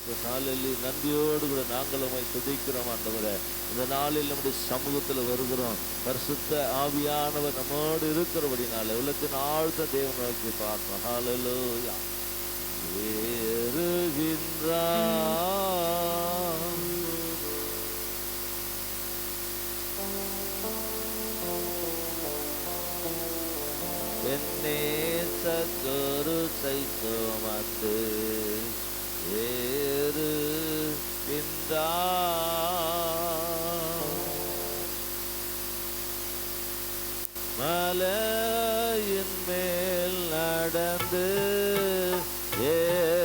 நாளில் நன்றியோடு கூட நாங்கள் உம்மை துதிக்கிறோம் ஆண்டவரே. இந்த நாளில் நம்முடைய சமூகத்தில் வருகிறோம். பரிசுத்த ஆவியானவர் நம்மோடு இருக்கிறபடினால உலகத்தின் ஆழ்ந்த தேவன் நோக்கி பார்ப்போம். ஹல்லேலூயா. ஏறுகின்றார் என்னேச குருசை சுமந்து ஏறுகின்றார் மலையின் மேல் நடந்து ஏறுகின்றார்.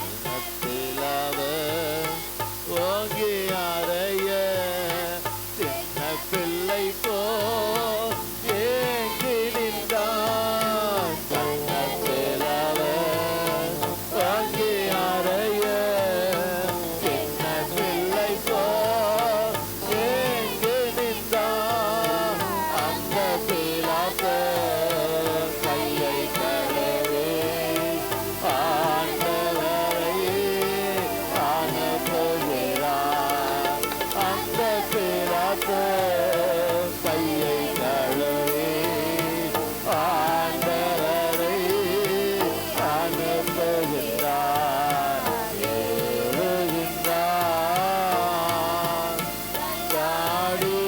இனத்தில் அவர் ஓங்கி அறைய சின்ன பிள்ளை போல் ஏங்கி நின்றார். கன்னத்தில் அவர் ஓங்கி அறைய சின்ன பிள்ளை போல் ஏங்கி நின்றார். அந்த பிலாத்து கையை கழுவி ஆண்டவரை அனுப்புகிறார். அந்த பிலாத்து கையை கழுவி ஆண்டவரை அனுப்புகிறார். ஏறுகின்றார் காடி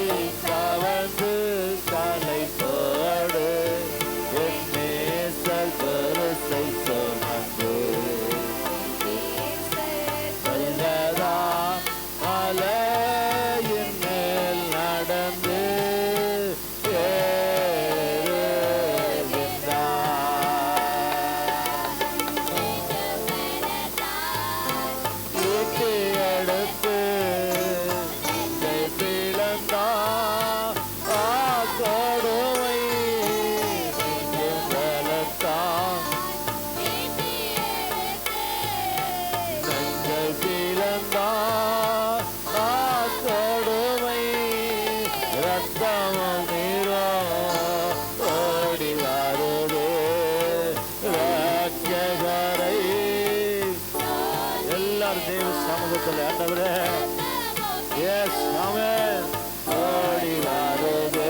கவர்ந்து கலைப்போடு என் நேசர் கருசை சுமந்து வல்லதா மலையின் மேல் நடந்து ஏறுகின்றார். ஈட்டி எடுத்து பிளந்தார் கொடுமை பலத்தான் நெஞ்சை பிளந்தார் கொடுமை ரத்தமும் நீரோ ஓடி வருது ரட்சகரை. எல்லாரும் தேவ சமூகத்தில் ஆண்டவரே எஸ் ஆமென் ஓடி வருது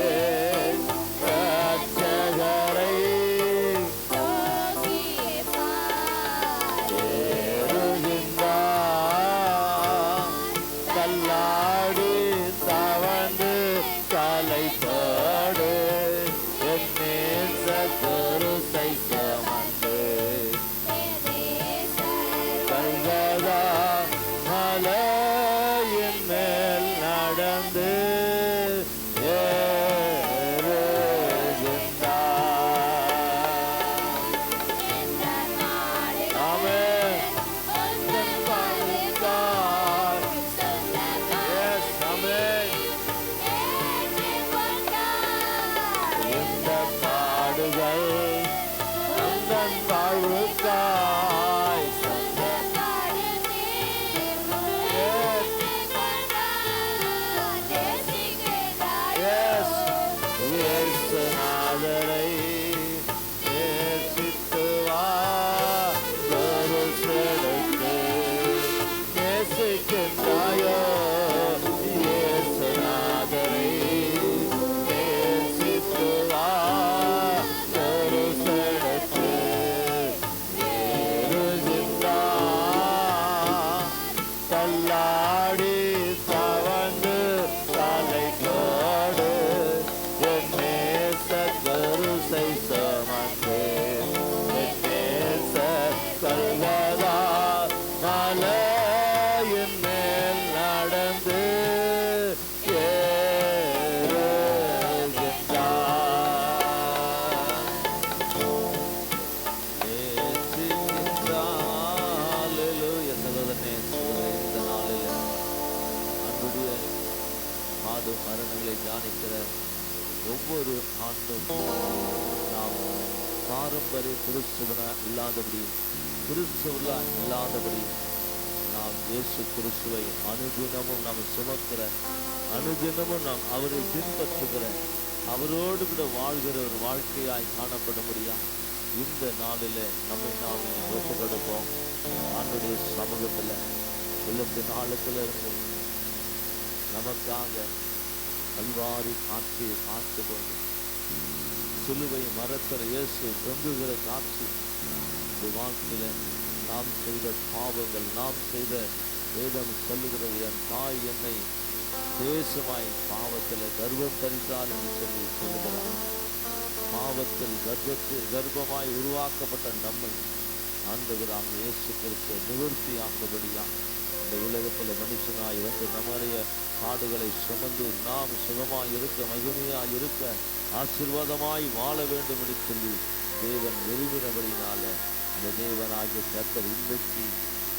ரட்சகரை. ஏறுகின்றார் கல்லாடி தவழ்ந்து கலைப்போடு என் நேச கருசை சுமந்து கல்கதா மலையின் மேல் நடந்து ஏறுகின்றார். ஆமென். Yes, ஆமென். இந்த பாடுகள் உந்தன் வாழ்வுக்காய் Yes, இயேசுநாதரை நேசித்து வா கருசெடுத்து நேசிக்கின்றாயோ இயேசுநாதரை நேசித்து வா கருசெடுத்து ஏறுகின்றார். தள்ளாடி தவழ்ந்து தலைக்கோடு என் நேச கருசை சுமந்து என் நேச கல்கதா மலையின் மேல் நடந்து ஏறுகின்றார். நேசிக்கின்றார். அல்லேலூயா. சகோதரனே, சகோதரி, இந்த நாளில் அன்புடைய மாடு மரணங்களை தியானிக்கிற ஒவ்வொரு ஆண்டும் நாம் பாரம்பரிய கிறிஸ்துவனா இல்லாதபடி நாம் இயேசு கிறிஸ்துவை அனுதினமும் நாம் சுமக்கிற, அனுதினமும் நாம் அவரை பின்பற்றுகிற, அவரோடு கூட வாழ்கிற ஒரு வாழ்க்கையாய் காணப்பட முடியாது. இந்த நாளில் நம்மை நாமே ஒப்பு கொடுப்போம். ஆண்டுடைய சமூகத்தில் உள்ளத்தின் ஆழத்தில் இருந்து நமக்காக கல்வாரி காட்சியை பார்க்கும்போது சிலுவை மரத்தில் இயேசு தொங்குகிற காட்சி வாழ்க்கையில் நாம் செய்த பாவங்கள், நாம் செய்த வேதம் சொல்லுகிறது, என் தாய் என்னை தேசமாய் பாவத்தில் கர்ப்பம் தரித்தால் என்று சொல்லி சொல்லுகிறார். பாவத்தில் கர்ப்பமாய் உருவாக்கப்பட்ட நம்மை ஆண்டவர் அங்கு இயேசு கிறிஸ்து நிவர்த்தி ஆக்கும்படியா இந்த உலகத்தில் மனுஷனாய் இருந்து நம்முடைய பாடுகளை சுமந்து நாம் சுகமாய் இருக்க, மகிமையாய் இருக்க, ஆசீர்வாதமாய் வாழ வேண்டும் என்று சொல்லி தேவன் விரும்பினபடினால இந்த தேவனாகிய கர்த்தர் இன்றைக்கு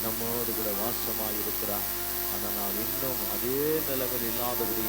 நம்மோடு கூட வாசமாய் இருக்கிறார். ஆனால் நாம் இன்னும் அதே நிலைமையில் இல்லாதபடி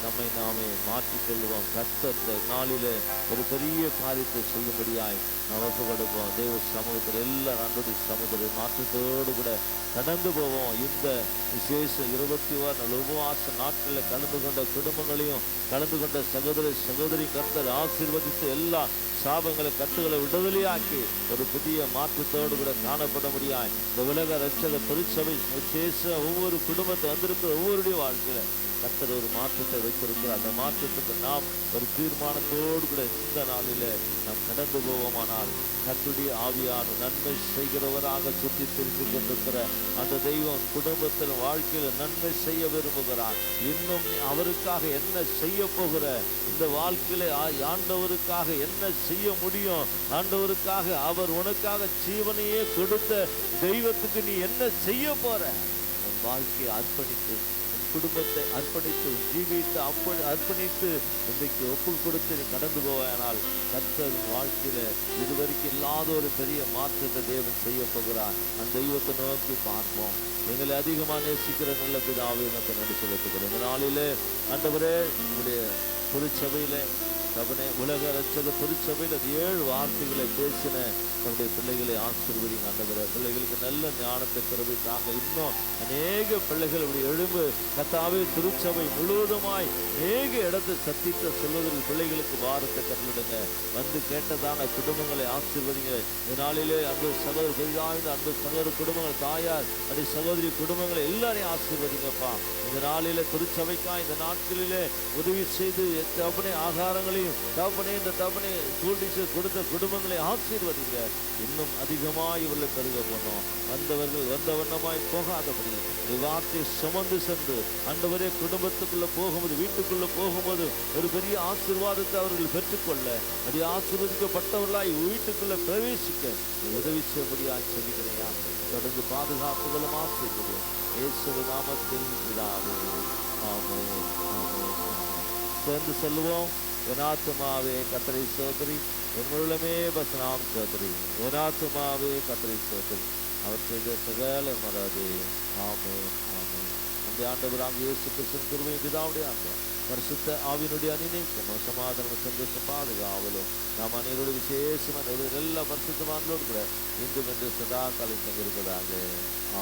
நம்மை நாமே மாற்றிக்கொள்வோம். கர்த்தர் இந்த நாளிலே ஒரு பெரிய காரியத்தை செய்யும்படியாய் நாம் ஒப்பு கொடுப்போம். தேவ சமூகத்தில் எல்லாரும் அன்றைய சமூகத்தை மாற்றத்தோடு கூட கடந்து போவோம். இந்த விசேஷ 21 உபவாச நாட்களில் கலந்து கொண்ட குடும்பங்களையும் கலந்து கொண்ட சகோதரி கர்த்தர் ஆசீர்வதித்து எல்லா சாபங்களை கட்டுகளை விடுதலையாக்கி ஒரு புதிய மாற்றத்தோடு கூட காணப்பட முடியாது. இந்த உலக ரட்சக திருச்சபை விசேஷ ஒவ்வொரு குடும்பத்தை வந்திருக்கிற ஒவ்வொருடைய வாழ்க்கையில கர்த்தர் ஒரு மாற்றத்தை வைத்திருக்கிறார். அந்த மாற்றத்துக்கு நாம் ஒரு தீர்மானத்தோடு கூட இந்த நாளில் நாம் கடந்து போவோமானால் கர்த்தருடைய ஆவியான நன்மை செய்கிறவராக சுற்றி திரிந்து கொண்டிருக்கிற அந்த தெய்வம் குடும்பத்தில் வாழ்க்கையில் நன்மை செய்ய விரும்புகிறார். இன்னும் அவருக்காக என்ன செய்ய போகிற இந்த வாழ்க்கையில ஆண்டவருக்காக என்ன செய்ய முடியும், ஆண்டவருக்காக அவர் உனக்காக ஜீவனையே கொடுத்த தெய்வத்துக்கு நீ என்ன செய்ய போற? உன் வாழ்க்கையை அர்ப்பணித்து, குடும்பத்தை அர்ப்பணித்து, ஜீவித்தை அர்ப்பணித்து இன்றைக்கு ஒப்பு கொடுத்து நீ கடந்து போவானால் கர்த்தர் வாழ்க்கையில இதுவரைக்கும் இல்லாத ஒரு பெரிய மாற்றத்தை தேவன் செய்ய போகிறார். அந்த தெய்வத்தை நோக்கி பார்ப்போம். எங்களை அதிகமாக நேசிக்கிற நல்ல பிதாவே எனக்கு நன்றி செலுத்துகிறேன். இந்த நாளிலே ஆண்டவரே உங்களுடைய திருச்சபையிலே அவனே உலக ரட்சக திருச்சபையில் 7 வார்த்தைகளை பேசின நம்முடைய பிள்ளைகளை ஆசீர்வதிங்க ஆண்டவரே. பிள்ளைகளுக்கு நல்ல ஞானத்தை கிருபை தாங்க. இன்னும் அநேக பிள்ளைகள் இப்படி எழும்பு கர்த்தாவே திருச்சபை முழுவதுமாய் அநேக இடத்தை சத்தித்த சொல்வதற்கு பிள்ளைகளுக்கு வாரத்தை கற்றுடுங்க. வந்து கேட்டதான குடும்பங்களை ஆசீர்வதிங்க. இதனாலே அன்பு சகோதர பெரிதாய்ந்த அன்பு சகோதர குடும்பங்கள், தாயார் அப்படி சகோதரி குடும்பங்களை எல்லாரையும் ஆசீர்வதிங்கப்பா. இந்த நாளிலே திருச்சபைக்காய் இந்த நாட்களிலே உதவி செய்து தகப்பனே ஆகாரங்களையும் தகப்பனே இந்த தகப்பனே கூல்டிஷர் கொடுத்த குடும்பங்களை ஆசீர்வதிங்க. இன்னும் அதிகமாய் இவர்களை பெருக போனோம். வந்தவர்கள் வந்த வண்ணமாய் போகாதபடி வார்த்தை சுமந்து சென்று ஆண்டவரே குடும்பத்துக்குள்ள போகும்போது, வீட்டுக்குள்ள போகும்போது ஒரு பெரிய ஆசீர்வாதத்தை அவர்கள் பெற்றுக்கொள்ள, அது ஆசீர்வதிக்கப்பட்டவர்களாய் வீட்டுக்குள்ள பிரவேசிக்க உதவி செய்யும்படியாய் சொல்லிக்கிறீங்க. தொடர்ந்து பாதுகாப்புகளும் ஆசீர்வதியும் இயேசுவின் நாமத்தில் பிதாவே, ஆமென், ஆமென். சேர்ந்து சொல்லுவோம். என் ஆத்துமாவே கர்த்தரை ஸ்தோத்திரி, என் உள்ளமே பஸ்நாம் ஸ்தோத்திரி, என் ஆத்துமாவே கர்த்தரை ஸ்தோத்திரி, அவர் செய்த சகல மறவாதே. ஆமென், ஆமென். நம்முடைய ஆண்டவராகிய இயேசு கிறிஸ்துவின் கிருபையும் பிதாவுடைய அன்பும் பரிசுத்த ஆவியினுடைய அநினைக்கும் சமாதானம் சந்தோஷம் பாதுகாவலும் நாம் அனைவரோடு விசேஷமான எல்லா பரிசுத்தவான்களோடு கூட இன்றும் என்று சதா காலம் தங்கியிருப்பதாக.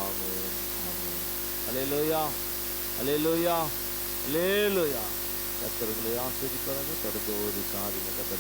ஆமென், ஆமென். அல்லேலூயா, அல்லேலூயா, அல்லேலூயா. கர்த்தர் உங்களை ஆசீர்வதிப்பாராக. தொடர்ந்து ஓடி சாதிங்க. கர்த்தர்